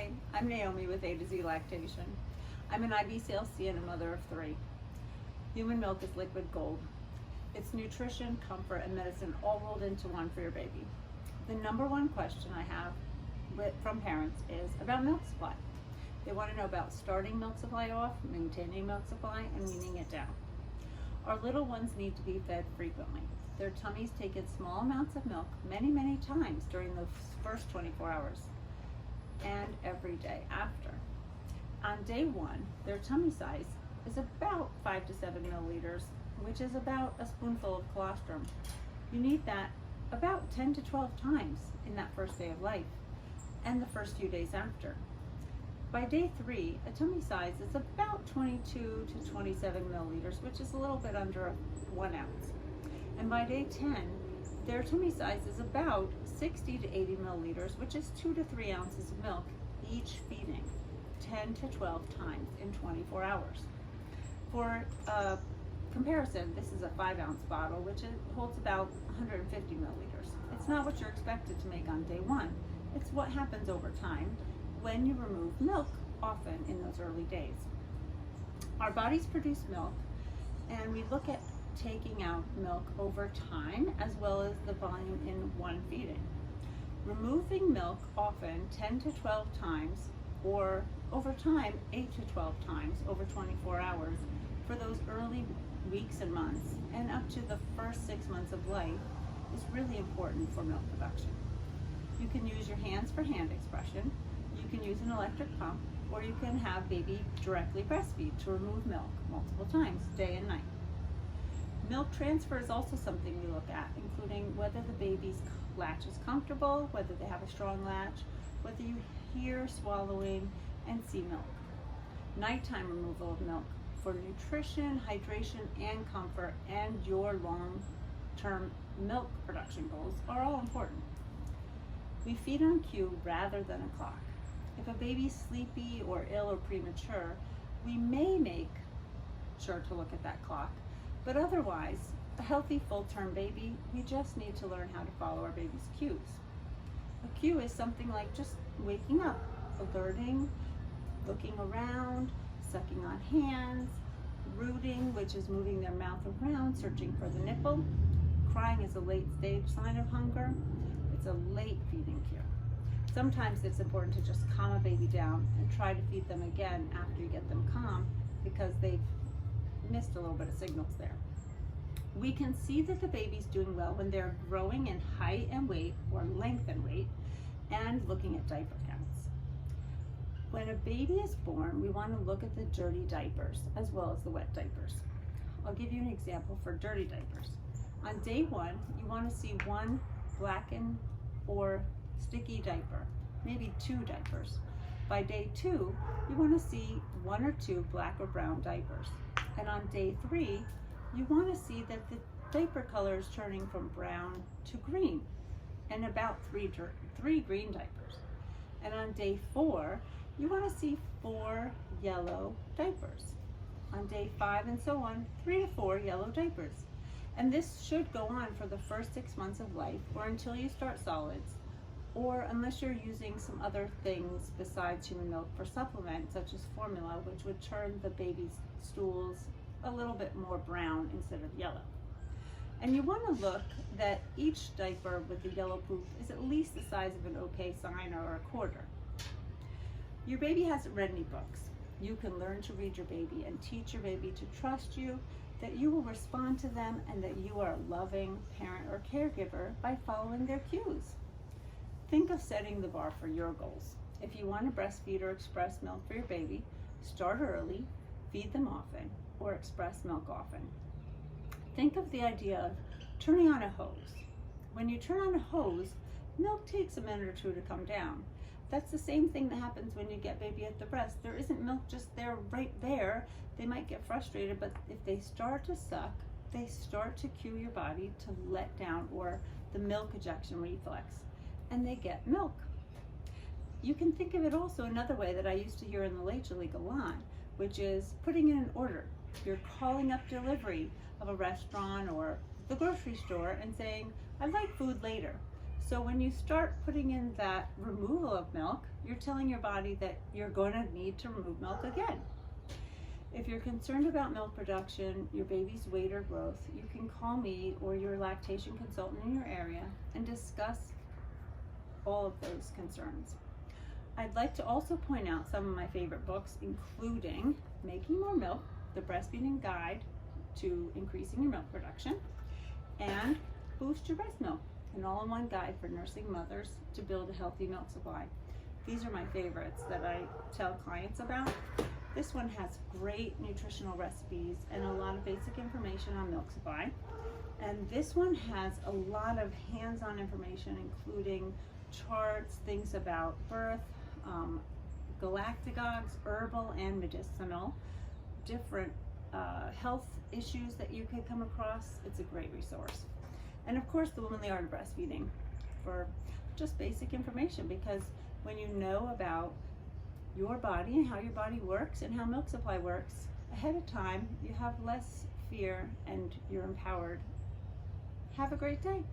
Hi, I'm Naomi with A2Z Lactation. I'm an IBCLC and a mother of 3. Human milk is liquid gold. It's nutrition, comfort, and medicine all rolled into one for your baby. The number one question I have from parents is about milk supply. They want to know about starting milk supply off, maintaining milk supply, and weaning it down. Our little ones need to be fed frequently. Their tummies take in small amounts of milk many times during the first 24 hours and every day after. On day 1, their tummy size is about 5 to 7 milliliters, which is about a spoonful of colostrum. You need that about 10 to 12 times in that first day of life and the first few days after. By day 3, a tummy size is about 22 to 27 milliliters, which is a little bit under 1 ounce. And by day 10, their tummy size is about 60 to 80 milliliters, which is 2 to 3 ounces of milk each feeding, 10 to 12 times in 24 hours. For comparison, this is a 5-ounce bottle, which holds about 150 milliliters. It's not what you're expected to make on day 1. It's what happens over time when you remove milk, often in those early days. Our bodies produce milk, and we look at taking out milk over time as well as the volume in one feeding. Removing milk often 10 to 12 times, or over time 8 to 12 times over 24 hours for those early weeks and months and up to the first 6 months of life is really important for milk production. You can use your hands for hand expression, you can use an electric pump, or you can have baby directly breastfeed to remove milk multiple times, day and night. Milk transfer is also something we look at, including whether the baby's latch is comfortable, whether they have a strong latch, whether you hear swallowing and see milk. Nighttime removal of milk for nutrition, hydration, and comfort, and your long-term milk production goals are all important. We feed on cue rather than a clock. If a baby's sleepy or ill or premature, we may make sure to look at that clock, but otherwise, a healthy full-term baby, we just need to learn how to follow our baby's cues. A cue is something like just waking up, alerting, looking around, sucking on hands, rooting, which is moving their mouth around, searching for the nipple. Crying is a late stage sign of hunger. It's a late feeding cue. Sometimes it's important to just calm a baby down and try to feed them again after you get them calm because they've missed a little bit of signals there. We can see that the baby's doing well when they're growing in height and weight, or length and weight, and looking at diaper counts. When a baby is born, we want to look at the dirty diapers as well as the wet diapers. I'll give you an example for dirty diapers. On day 1, you want to see 1 blackened or sticky diaper, maybe 2 diapers. By day 2, you want to see 1 or 2 black or brown diapers. And on day 3, you want to see that the diaper color is turning from brown to green, and about 3 green diapers. And on day 4, you want to see 4 yellow diapers. On day 5 and so on, 3 to 4 yellow diapers. And this should go on for the first 6 months of life, or until you start solids, or unless you're using some other things besides human milk for supplement, such as formula, which would turn the baby's stools a little bit more brown instead of yellow. And you want to look that each diaper with the yellow poop is at least the size of an OK sign or a quarter. Your baby hasn't read any books. You can learn to read your baby and teach your baby to trust you, that you will respond to them, and that you are a loving parent or caregiver by following their cues. Think of setting the bar for your goals. If you want to breastfeed or express milk for your baby, start early, feed them often, or express milk often. Think of the idea of turning on a hose. When you turn on a hose, milk takes a minute or 2 to come down. That's the same thing that happens when you get baby at the breast. There isn't milk just there, right there. They might get frustrated, but if they start to suck, they start to cue your body to let down, or the milk ejection reflex, and they get milk. You can think of it also another way that I used to hear in the Late League a lot, which is putting in an order. You're calling up delivery of a restaurant or the grocery store and saying, I'd like food later. So when you start putting in that removal of milk, you're telling your body that you're going to need to remove milk again. If you're concerned about milk production, your baby's weight or growth, you can call me or your lactation consultant in your area and discuss all of those concerns. I'd like to also point out some of my favorite books, including Making More Milk, the Breastfeeding Guide to Increasing Your Milk Production, and Boost Your Breast Milk, an all-in-one guide for nursing mothers to build a healthy milk supply. These are my favorites that I tell clients about. This one has great nutritional recipes and a lot of basic information on milk supply. And this one has a lot of hands-on information, including charts, things about birth, galactagogues, herbal and medicinal, different health issues that you could come across. It's a great resource. And of course, The Womanly Art of Breastfeeding for just basic information, because when you know about your body and how your body works and how milk supply works ahead of time, you have less fear and you're empowered. Have a great day.